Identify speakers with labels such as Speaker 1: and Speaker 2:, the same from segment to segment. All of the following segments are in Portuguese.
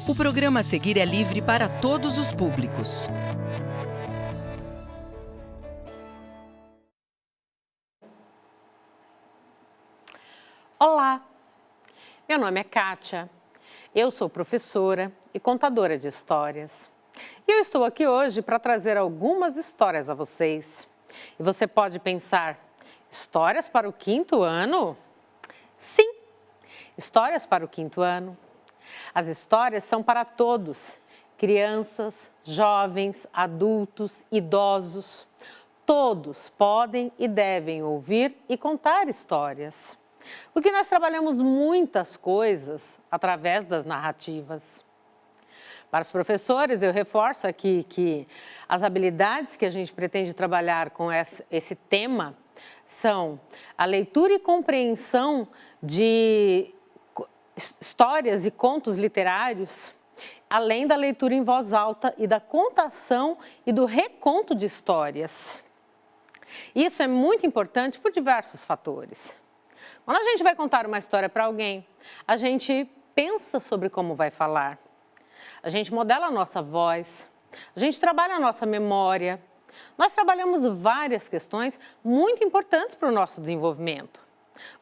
Speaker 1: O programa a seguir é livre para todos os públicos.
Speaker 2: Olá, meu nome é Kátia, eu sou professora e contadora de histórias. E eu estou aqui hoje para trazer algumas histórias a vocês. E você pode pensar, histórias para o 5º ano? Sim, histórias para o 5º ano. As histórias são para todos, crianças, jovens, adultos, idosos. Todos podem e devem ouvir e contar histórias. Porque nós trabalhamos muitas coisas através das narrativas. Para os professores, eu reforço aqui que as habilidades que a gente pretende trabalhar com esse tema são a leitura e compreensão de histórias e contos literários, além da leitura em voz alta e da contação e do reconto de histórias. Isso é muito importante por diversos fatores. Quando a gente vai contar uma história para alguém, a gente pensa sobre como vai falar. A gente modela a nossa voz, a gente trabalha a nossa memória. Nós trabalhamos várias questões muito importantes para o nosso desenvolvimento.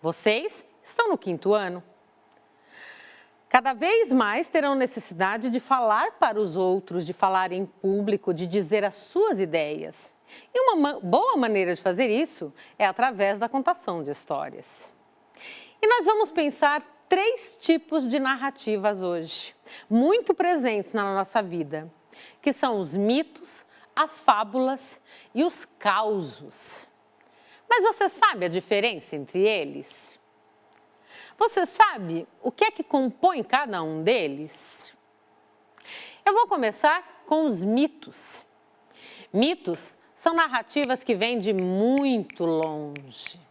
Speaker 2: Vocês estão no 5º ano. Cada vez mais terão necessidade de falar para os outros, de falar em público, de dizer as suas ideias. E uma boa maneira de fazer isso é através da contação de histórias. E nós vamos pensar 3 tipos de narrativas hoje, muito presentes na nossa vida, que são os mitos, as fábulas e os causos. Mas você sabe a diferença entre eles? Você sabe o que é que compõe cada um deles? Eu vou começar com os mitos. Mitos são narrativas que vêm de muito longe.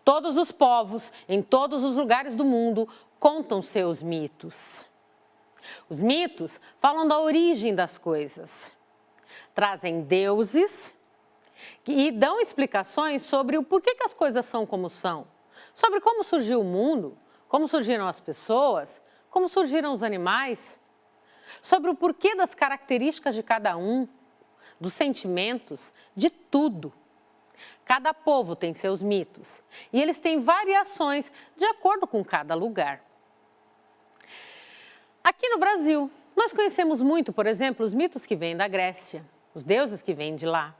Speaker 2: Todos os povos, em todos os lugares do mundo, contam seus mitos. Os mitos falam da origem das coisas. Trazem deuses e dão explicações sobre o porquê que as coisas são como são. Sobre como surgiu o mundo, como surgiram as pessoas, como surgiram os animais. Sobre o porquê das características de cada um, dos sentimentos, de tudo. Cada povo tem seus mitos e eles têm variações de acordo com cada lugar. Aqui no Brasil, nós conhecemos muito, por exemplo, os mitos que vêm da Grécia, os deuses que vêm de lá.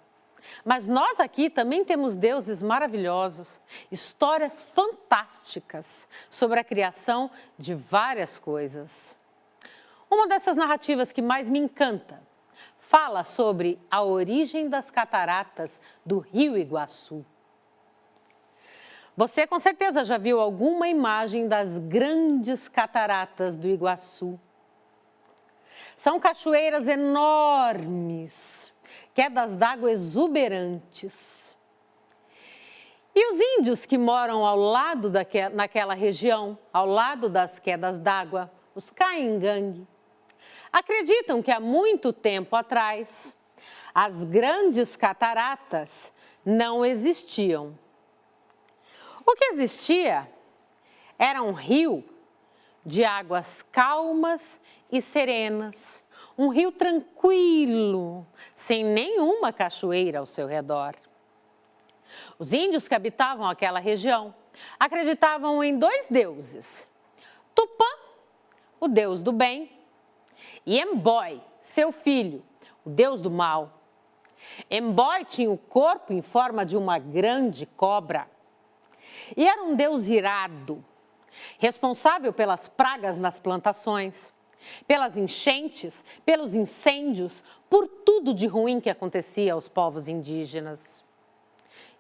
Speaker 2: Mas nós aqui também temos deuses maravilhosos, histórias fantásticas sobre a criação de várias coisas. Uma dessas narrativas que mais me encanta fala sobre a origem das cataratas do Rio Iguaçu. Você com certeza já viu alguma imagem das grandes cataratas do Iguaçu. São cachoeiras enormes, quedas d'água exuberantes. E os índios que moram ao lado naquela região, ao lado das quedas d'água, os Caingangue, acreditam que há muito tempo atrás, as grandes cataratas não existiam. O que existia era um rio de águas calmas e serenas, um rio tranquilo, sem nenhuma cachoeira ao seu redor. Os índios que habitavam aquela região acreditavam em 2 deuses, Tupã, o deus do bem, e Emboy, seu filho, o deus do mal. Emboy tinha o corpo em forma de uma grande cobra e era um deus irado, responsável pelas pragas nas plantações, pelas enchentes, pelos incêndios, por tudo de ruim que acontecia aos povos indígenas.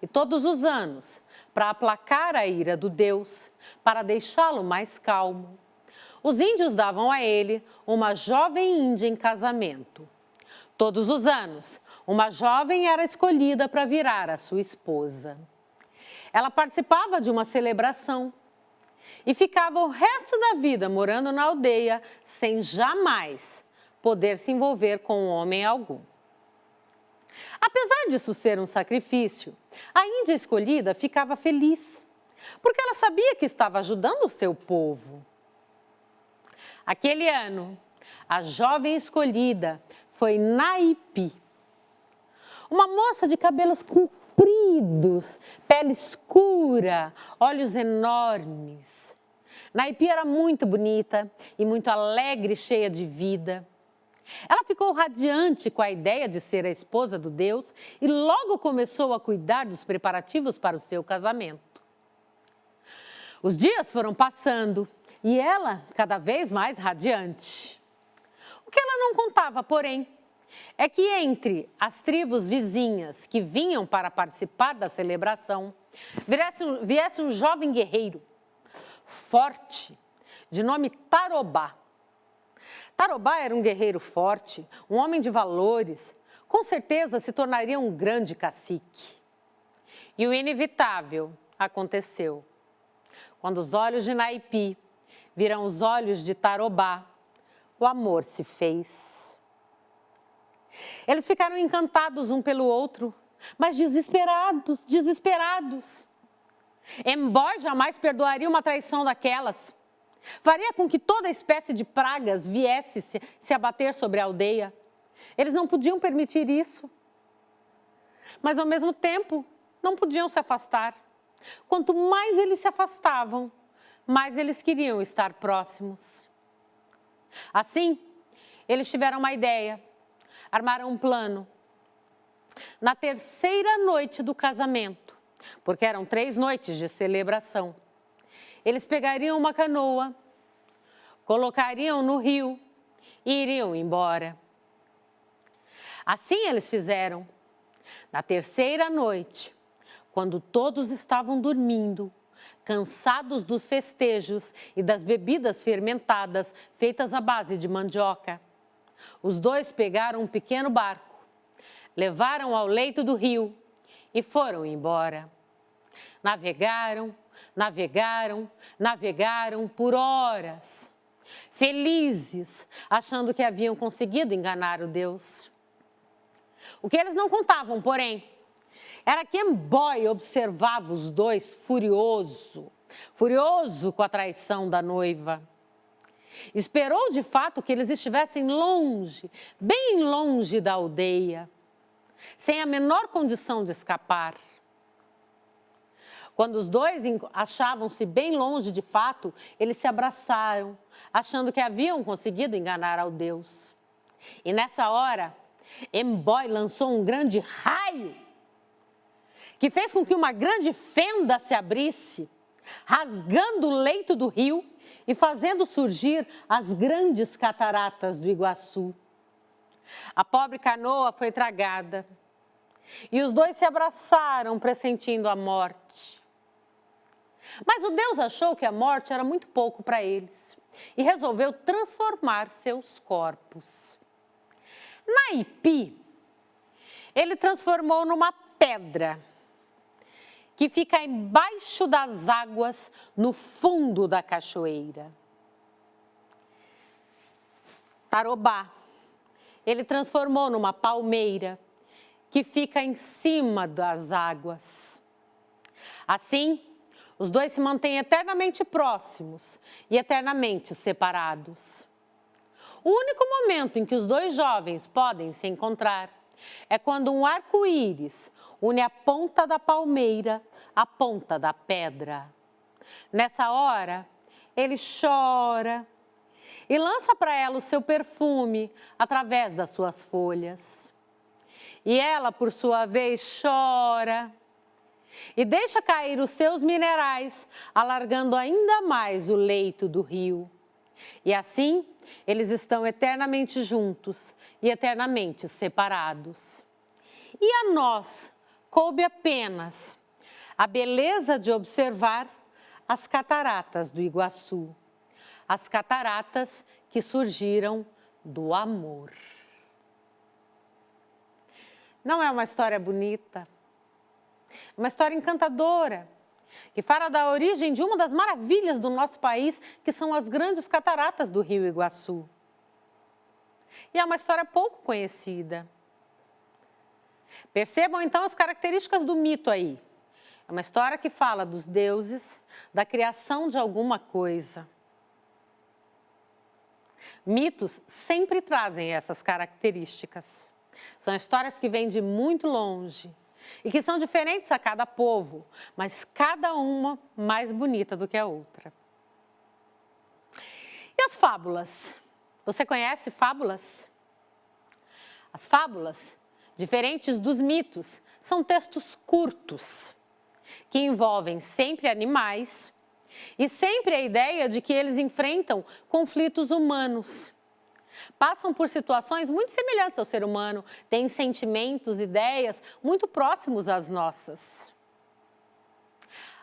Speaker 2: E todos os anos, para aplacar a ira do deus, para deixá-lo mais calmo, os índios davam a ele uma jovem índia em casamento. Todos os anos, uma jovem era escolhida para virar a sua esposa. Ela participava de uma celebração e ficava o resto da vida morando na aldeia sem jamais poder se envolver com homem algum. Apesar disso ser um sacrifício, a índia escolhida ficava feliz, porque ela sabia que estava ajudando o seu povo. Aquele ano, A jovem escolhida foi Naipi, uma moça de cabelos compridos, pele escura, olhos enormes. Naipi era muito bonita e muito alegre e cheia de vida. Ela ficou radiante com a ideia de ser a esposa do Deus e logo começou a cuidar dos preparativos para o seu casamento. Os dias foram passando e ela cada vez mais radiante. O que ela não contava, porém, é que entre as tribos vizinhas que vinham para participar da celebração, viesse um jovem guerreiro, forte, de nome Tarobá. Tarobá era um guerreiro forte, um homem de valores, com certeza se tornaria um grande cacique. E o inevitável aconteceu. Quando os olhos de Naipi viram os olhos de Tarobá, o amor se fez. Eles ficaram encantados um pelo outro, mas desesperados. Emboi jamais perdoaria uma traição daquelas. Faria com que toda espécie de pragas viesse se abater sobre a aldeia. Eles não podiam permitir isso. Mas, ao mesmo tempo, não podiam se afastar. Quanto mais eles se afastavam, mais eles queriam estar próximos. Assim, eles tiveram uma ideia, armaram um plano. Na terceira noite do casamento, porque eram 3 noites de celebração, eles pegariam uma canoa, colocariam no rio e iriam embora. Assim eles fizeram. Na terceira noite, quando todos estavam dormindo, cansados dos festejos e das bebidas fermentadas feitas à base de mandioca, os dois pegaram um pequeno barco, levaram ao leito do rio e foram embora. Navegaram por horas, felizes, achando que haviam conseguido enganar o Deus. O que eles não contavam, porém, era que Emboi observava os dois furioso com a traição da noiva. Esperou de fato que eles estivessem longe, bem longe da aldeia, sem a menor condição de escapar. Quando os dois achavam-se bem longe de fato, eles se abraçaram, achando que haviam conseguido enganar ao Deus. E nessa hora, Emboi lançou um grande raio, que fez com que uma grande fenda se abrisse, rasgando o leito do rio e fazendo surgir as grandes cataratas do Iguaçu. A pobre canoa foi tragada e os dois se abraçaram, pressentindo a morte. Mas o Deus achou que a morte era muito pouco para eles e resolveu transformar seus corpos. Naipi, ele transformou numa pedra que fica embaixo das águas no fundo da cachoeira. Tarobá, ele transformou numa palmeira que fica em cima das águas. Assim, os dois se mantêm eternamente próximos e eternamente separados. O único momento em que os dois jovens podem se encontrar é quando um arco-íris une a ponta da palmeira à ponta da pedra. Nessa hora, ele chora e lança para ela o seu perfume através das suas folhas. E ela, por sua vez, chora e deixa cair os seus minerais, alargando ainda mais o leito do rio. E assim, eles estão eternamente juntos e eternamente separados. E a nós coube apenas a beleza de observar as cataratas do Iguaçu, as cataratas que surgiram do amor. Não é uma história bonita? Uma história encantadora, que fala da origem de uma das maravilhas do nosso país, que são as grandes cataratas do Rio Iguaçu. E é uma história pouco conhecida. Percebam então as características do mito aí. É uma história que fala dos deuses, da criação de alguma coisa. Mitos sempre trazem essas características. São histórias que vêm de muito longe e que são diferentes a cada povo, mas cada uma mais bonita do que a outra. E as fábulas? Você conhece fábulas? As fábulas, diferentes dos mitos, são textos curtos, que envolvem sempre animais e sempre a ideia de que eles enfrentam conflitos humanos. Passam por situações muito semelhantes ao ser humano, têm sentimentos, ideias muito próximos às nossas.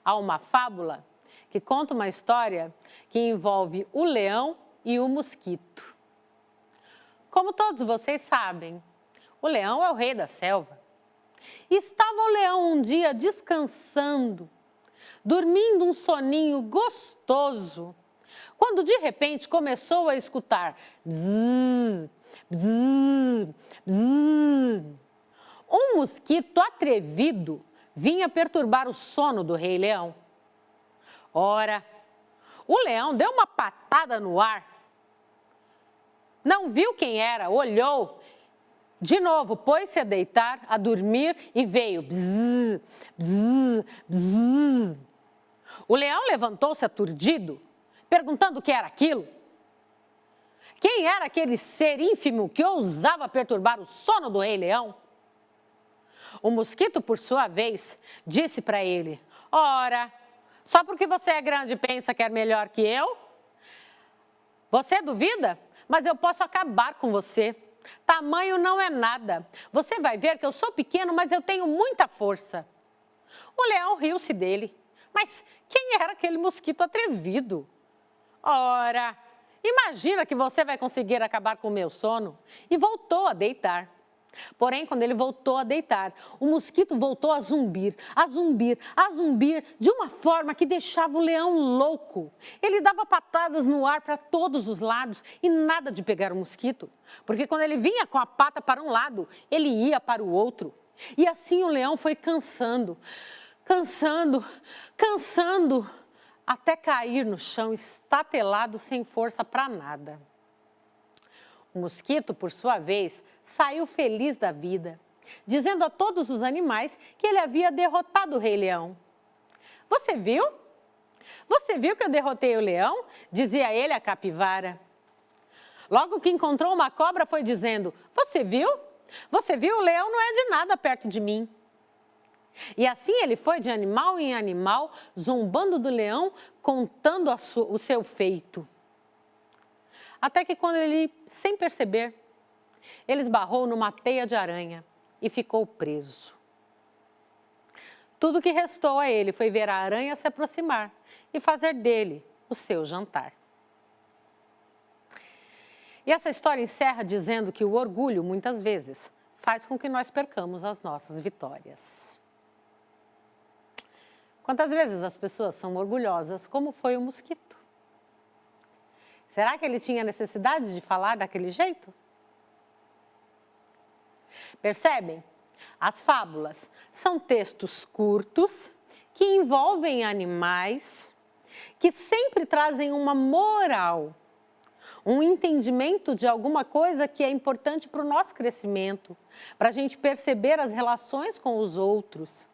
Speaker 2: Há uma fábula que conta uma história que envolve o leão e o mosquito. Como todos vocês sabem, o leão é o rei da selva. E estava o leão um dia descansando, dormindo um soninho gostoso, quando de repente começou a escutar bzz, bzz, bzz. Um mosquito atrevido vinha perturbar o sono do rei leão. Ora, o leão deu uma patada no ar. Não viu quem era, olhou. De novo, pôs-se a deitar, a dormir e veio bzz, bzz, bzz. O leão levantou-se aturdido, perguntando o que era aquilo. Quem era aquele ser ínfimo que ousava perturbar o sono do rei leão? O mosquito, por sua vez, disse para ele: ora, só porque você é grande e pensa que é melhor que eu? Você duvida? Mas eu posso acabar com você. Tamanho não é nada. Você vai ver que eu sou pequeno, mas eu tenho muita força. O leão riu-se dele. Mas quem era aquele mosquito atrevido? Ora, imagina que você vai conseguir acabar com o meu sono. E voltou a deitar. Porém, quando ele voltou a deitar, o mosquito voltou a zumbir, a zumbir, a zumbir, de uma forma que deixava o leão louco. Ele dava patadas no ar para todos os lados e nada de pegar o mosquito, porque quando ele vinha com a pata para um lado, ele ia para o outro. E assim o leão foi cansando, cansando, cansando, até cair no chão estatelado sem força para nada. O mosquito, por sua vez, saiu feliz da vida, dizendo a todos os animais que ele havia derrotado o rei leão. Você viu? Você viu que eu derrotei o leão? Dizia ele à capivara. Logo que encontrou uma cobra, foi dizendo: você viu? Você viu? O leão não é de nada perto de mim. E assim ele foi de animal em animal, zombando do leão, contando o seu feito. Até que quando ele, sem perceber, ele esbarrou numa teia de aranha e ficou preso. Tudo que restou a ele foi ver a aranha se aproximar e fazer dele o seu jantar. E essa história encerra dizendo que o orgulho, muitas vezes, faz com que nós percamos as nossas vitórias. Quantas vezes as pessoas são orgulhosas, como foi o mosquito? Será que ele tinha necessidade de falar daquele jeito? Percebem? As fábulas são textos curtos que envolvem animais, que sempre trazem uma moral, um entendimento de alguma coisa que é importante para o nosso crescimento, para a gente perceber as relações com os outros.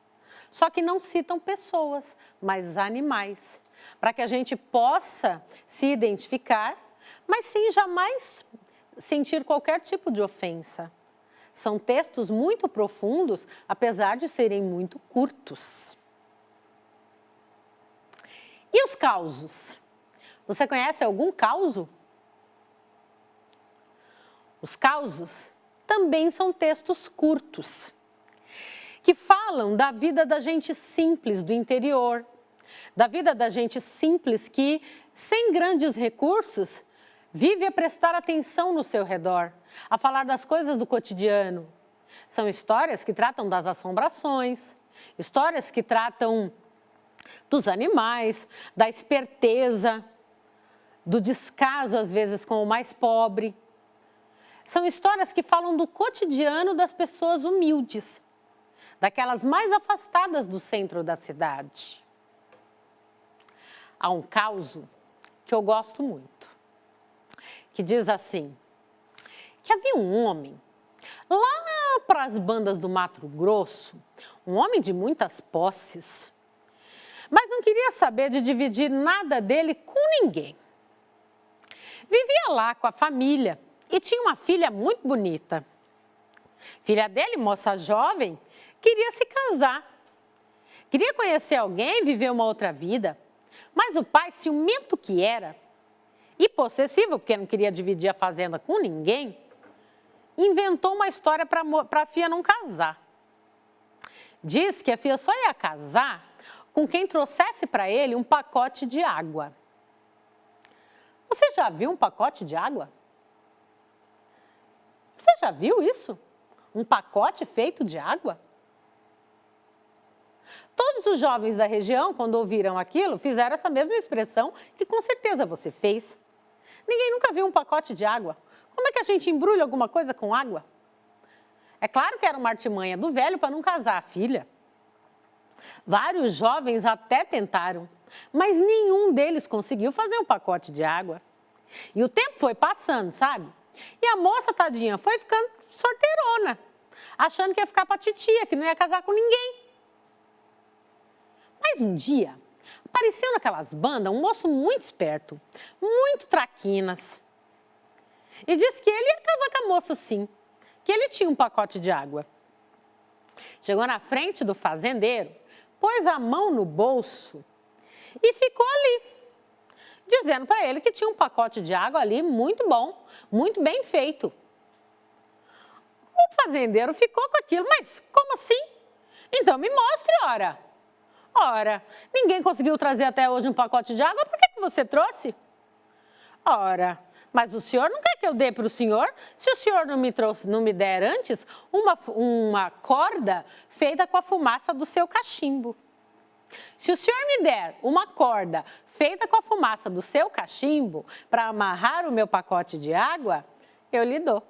Speaker 2: Só que não citam pessoas, mas animais, para que a gente possa se identificar, mas sem jamais sentir qualquer tipo de ofensa. São textos muito profundos, apesar de serem muito curtos. E os causos? Você conhece algum causo? Os causos também são textos curtos, que falam da vida da gente simples do interior, da vida da gente simples que, sem grandes recursos, vive a prestar atenção no seu redor, a falar das coisas do cotidiano. São histórias que tratam das assombrações, histórias que tratam dos animais, da esperteza, do descaso, às vezes, com o mais pobre. São histórias que falam do cotidiano das pessoas humildes, daquelas mais afastadas do centro da cidade. Há um causo que eu gosto muito, que diz assim, que havia um homem lá para as bandas do Mato Grosso, um homem de muitas posses, mas não queria saber de dividir nada dele com ninguém. Vivia lá com a família e tinha uma filha muito bonita. Filha dele, moça jovem, queria se casar. Queria conhecer alguém e viver uma outra vida. Mas o pai, ciumento que era, e possessivo, porque não queria dividir a fazenda com ninguém, inventou uma história para a filha não casar. Diz que a filha só ia casar com quem trouxesse para ele um pacote de água. Você já viu um pacote de água? Você já viu isso? Um pacote feito de água? Todos os jovens da região, quando ouviram aquilo, fizeram essa mesma expressão que com certeza você fez. Ninguém nunca viu um pacote de água. Como é que a gente embrulha alguma coisa com água? É claro que era uma artimanha do velho para não casar a filha. Vários jovens até tentaram, mas nenhum deles conseguiu fazer um pacote de água. E o tempo foi passando, sabe? E a moça, tadinha, foi ficando sorteirona, achando que ia ficar para titia, que não ia casar com ninguém. Mas um dia, apareceu naquelas bandas um moço muito esperto, muito traquinas. E disse que ele ia casar com a moça sim, que ele tinha um pacote de água. Chegou na frente do fazendeiro, pôs a mão no bolso e ficou ali, dizendo para ele que tinha um pacote de água ali muito bom, muito bem feito. O fazendeiro ficou com aquilo, mas como assim? Então me mostre, ora. Ora, ninguém conseguiu trazer até hoje um pacote de água, por que você trouxe? Ora, mas o senhor não quer que eu dê para o senhor? Se o senhor não me der antes uma corda feita com a fumaça do seu cachimbo. Se o senhor me der uma corda feita com a fumaça do seu cachimbo para amarrar o meu pacote de água, eu lhe dou.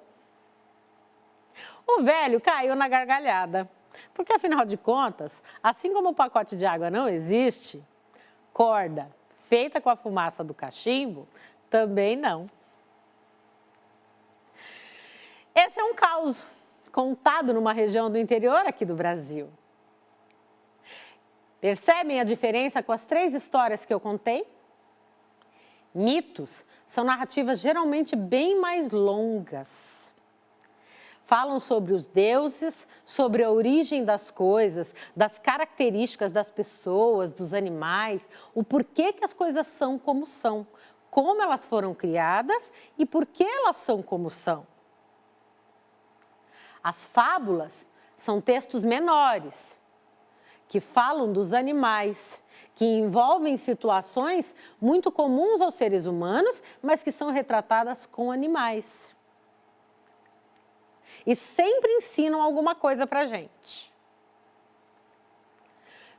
Speaker 2: O velho caiu na gargalhada, porque afinal de contas, assim como o pacote de água não existe, corda feita com a fumaça do cachimbo também não. Esse é um caos contado numa região do interior aqui do Brasil. Percebem a diferença com as 3 histórias que eu contei? Mitos são narrativas geralmente bem mais longas. Falam sobre os deuses, sobre a origem das coisas, das características das pessoas, dos animais, o porquê que as coisas são como elas foram criadas e por que elas são como são. As fábulas são textos menores, que falam dos animais, que envolvem situações muito comuns aos seres humanos, mas que são retratadas com animais. E sempre ensinam alguma coisa para a gente.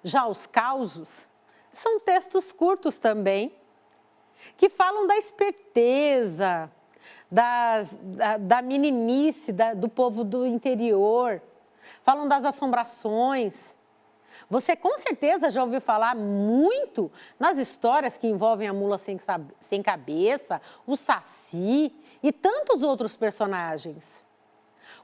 Speaker 2: Já os causos são textos curtos também, que falam da esperteza, da meninice, do povo do interior, falam das assombrações. Você com certeza já ouviu falar muito nas histórias que envolvem a mula sem cabeça, o Saci e tantos outros personagens.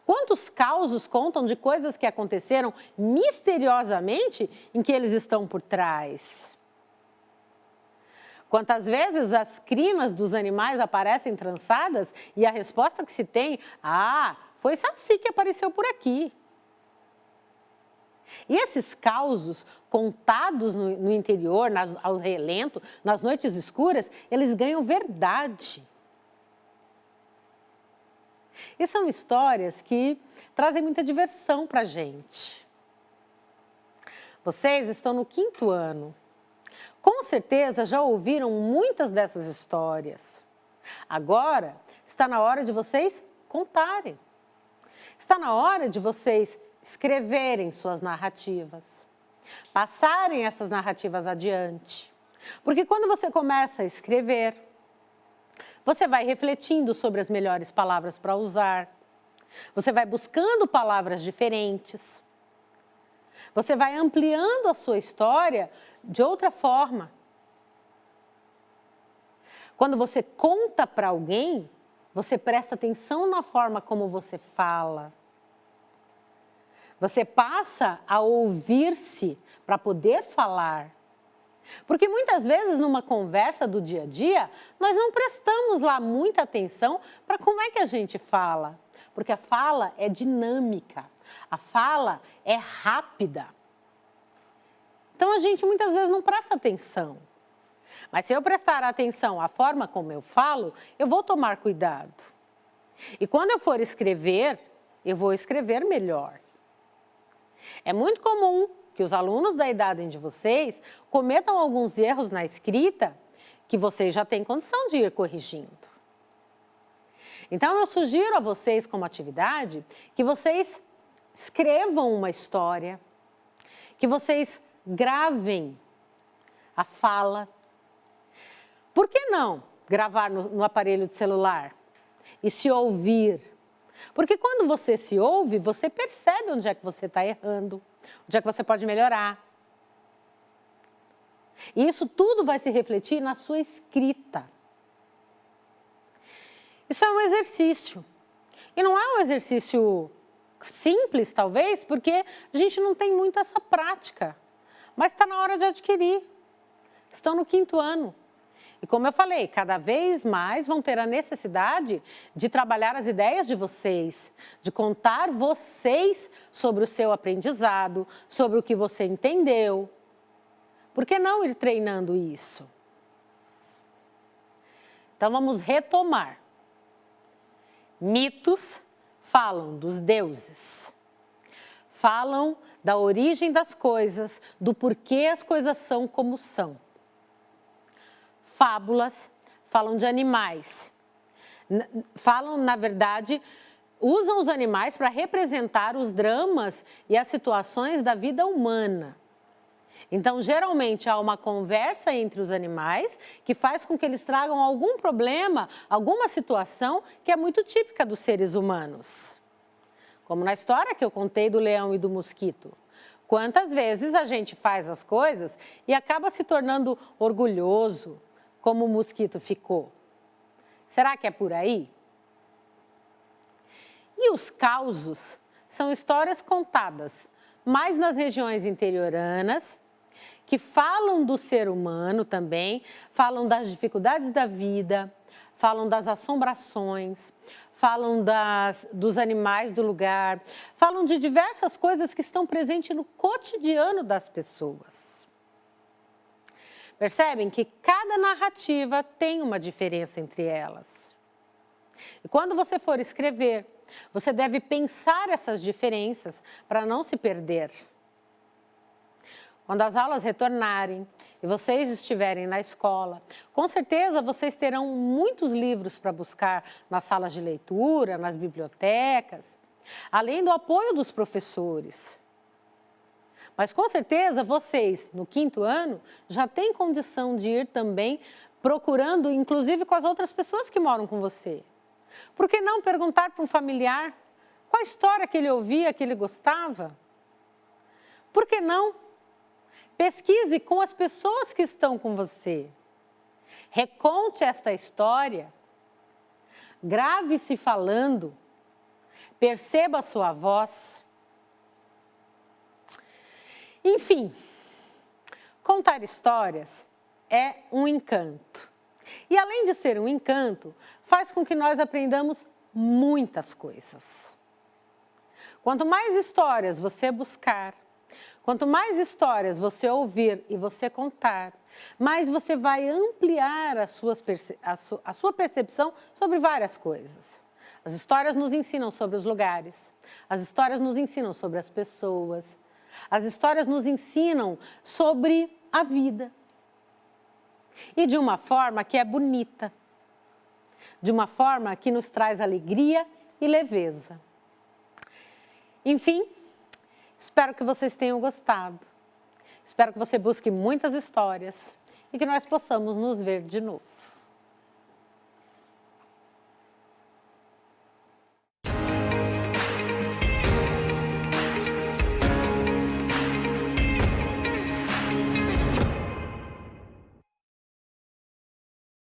Speaker 2: Quantos causos contam de coisas que aconteceram misteriosamente em que eles estão por trás? Quantas vezes as crinas dos animais aparecem trançadas e a resposta que se tem, foi Saci que apareceu por aqui. E esses causos contados no interior, ao relento, nas noites escuras, eles ganham verdade. E são histórias que trazem muita diversão para a gente. Vocês estão no 5º ano. Com certeza já ouviram muitas dessas histórias. Agora está na hora de vocês contarem. Está na hora de vocês escreverem suas narrativas, passarem essas narrativas adiante. Porque quando você começa a escrever, você vai refletindo sobre as melhores palavras para usar, você vai buscando palavras diferentes, você vai ampliando a sua história de outra forma. Quando você conta para alguém, Você presta atenção na forma como você fala. Você passa a ouvir-se para poder falar. Porque muitas vezes numa conversa do dia a dia, nós não prestamos lá muita atenção para como é que a gente fala. Porque a fala é dinâmica, a fala é rápida. Então a gente muitas vezes não presta atenção. Mas se eu prestar atenção à forma como eu falo, eu vou tomar cuidado. E quando eu for escrever, eu vou escrever melhor. É muito comum que os alunos da idade de vocês cometam alguns erros na escrita que vocês já têm condição de ir corrigindo. Então eu sugiro a vocês como atividade que vocês escrevam uma história, que vocês gravem a fala. Por que não gravar no aparelho de celular e se ouvir? Porque quando você se ouve, você percebe onde é que você está errando, onde é que você pode melhorar. E isso tudo vai se refletir na sua escrita. Isso é um exercício. E não é um exercício simples, talvez, porque a gente não tem muito essa prática. Mas está na hora de adquirir. Estão no 5º ano. E como eu falei, cada vez mais vão ter a necessidade de trabalhar as ideias de vocês, de contar vocês sobre o seu aprendizado, sobre o que você entendeu. Por que não ir treinando isso? Então vamos retomar. Mitos falam dos deuses, falam da origem das coisas, do porquê as coisas são como são. Fábulas falam de animais, falam, na verdade, usam os animais para representar os dramas e as situações da vida humana. Então, geralmente, há uma conversa entre os animais que faz com que eles tragam algum problema, alguma situação que é muito típica dos seres humanos. Como na história que eu contei do leão e do mosquito. Quantas vezes a gente faz as coisas e acaba se tornando orgulhoso, como o mosquito ficou? Será que é por aí? E os causos são histórias contadas mais nas regiões interioranas, que falam do ser humano também, falam das dificuldades da vida, falam das assombrações, falam dos animais do lugar, falam de diversas coisas que estão presentes no cotidiano das pessoas. Percebem que cada narrativa tem uma diferença entre elas. E quando você for escrever, você deve pensar essas diferenças para não se perder. Quando as aulas retornarem e vocês estiverem na escola, com certeza vocês terão muitos livros para buscar nas salas de leitura, nas bibliotecas, além do apoio dos professores. Mas com certeza vocês, no 5º ano, já têm condição de ir também procurando, inclusive com as outras pessoas que moram com você. Por que não perguntar para um familiar qual história que ele ouvia, que ele gostava? Por que não? Pesquise com as pessoas que estão com você. Reconte esta história. Grave-se falando. Perceba a sua voz. Enfim, contar histórias é um encanto. E além de ser um encanto, faz com que nós aprendamos muitas coisas. Quanto mais histórias você buscar, quanto mais histórias você ouvir e você contar, mais você vai ampliar a sua percepção sobre várias coisas. As histórias nos ensinam sobre os lugares, as histórias nos ensinam sobre as pessoas, as histórias nos ensinam sobre a vida. E de uma forma que é bonita, de uma forma que nos traz alegria e leveza. Enfim, espero que vocês tenham gostado. Espero que você busque muitas histórias e que nós possamos nos ver de novo.